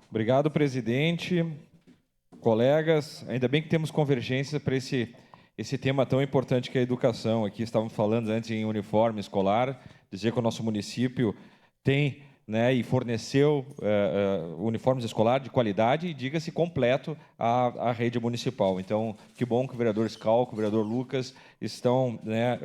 Obrigado, presidente, colegas. Ainda bem que temos convergência para esse tema tão importante que é a educação. Aqui estávamos falando antes em uniforme escolar, dizer que o nosso município tem, né, e forneceu uniformes escolares de qualidade e, diga-se, completo à rede municipal. Então, que bom que o vereador Schalck, o vereador Lucas estão, né,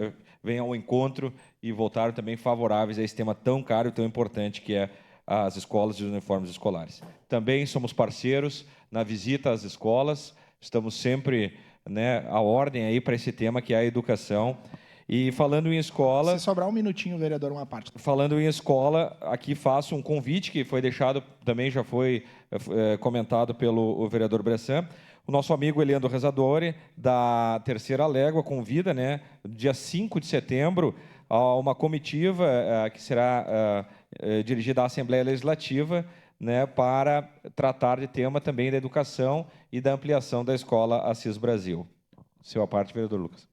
vêm ao encontro e voltaram também favoráveis a esse tema tão caro e tão importante que é as escolas e os uniformes escolares. Também somos parceiros na visita às escolas, estamos sempre, né, à ordem aí para esse tema que é a educação. E falando em escola... Se sobrar um minutinho, vereador, uma parte. Falando em escola, aqui faço um convite que foi deixado, também já foi comentado pelo vereador Bressan. O nosso amigo Eliandro Rezadori, da Terceira Légua, convida, né, dia 5 de setembro, a uma comitiva que será dirigida à Assembleia Legislativa, né, para tratar de tema também da educação e da ampliação da Escola Assis Brasil. Seu à parte, vereador Lucas.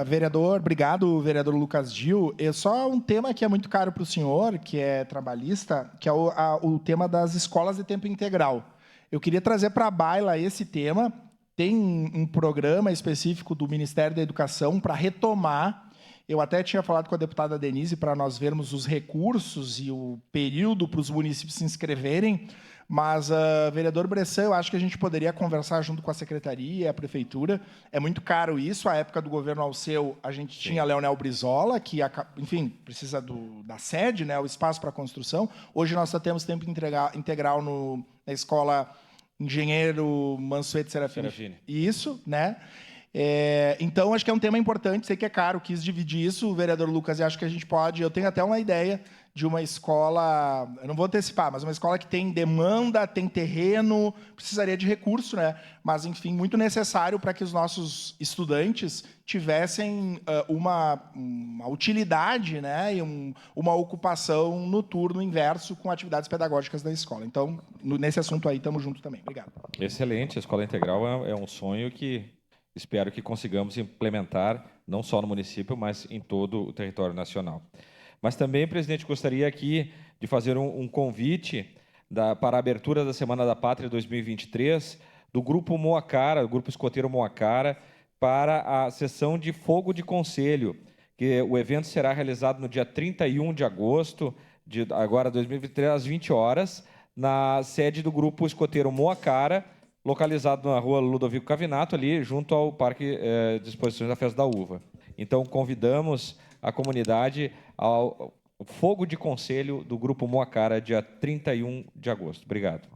Vereador, obrigado, vereador Lucas Gil. É só um tema que é muito caro para o senhor, que é trabalhista, que é o tema das escolas de tempo integral. Eu queria trazer para a baila esse tema. Tem um programa específico do Ministério da Educação para retomar. Eu até tinha falado com a deputada Denise para nós vermos os recursos e o período para os municípios se inscreverem. Mas, vereador Bressan, eu acho que a gente poderia conversar junto com a secretaria e a prefeitura. É muito caro isso. À época do governo Alceu, a gente tinha Leonel Brizola, que, enfim, precisa da sede, né, o espaço para construção. Hoje nós só temos tempo integral na escola Engenheiro Mansueto Serafini. Isso, né? Então, acho que é um tema importante. Sei que é caro, quis dividir isso, vereador Lucas, e acho que a gente pode... Eu tenho até uma ideia de uma escola, eu não vou antecipar, mas uma escola que tem demanda, tem terreno, precisaria de recurso, né? Mas, enfim, muito necessário para que os nossos estudantes tivessem uma utilidade, né? E uma ocupação noturno inverso com atividades pedagógicas da escola. Então, nesse assunto aí, estamos juntos também. Obrigado. Excelente. A escola integral é um sonho que espero que consigamos implementar, não só no município, mas em todo o território nacional. Mas também, presidente, gostaria aqui de fazer um convite para a abertura da Semana da Pátria 2023 do Grupo Moacara, o Grupo Escoteiro Moacara, para a sessão de fogo de conselho, que o evento será realizado no dia 31 de agosto, de agora 2023, às 20 horas, na sede do Grupo Escoteiro Moacara, localizado na rua Ludovico Cavinato, ali junto ao Parque de Exposições da Festa da Uva. Então, convidamos a comunidade ao fogo de conselho do Grupo Moacara, dia 31 de agosto. Obrigado.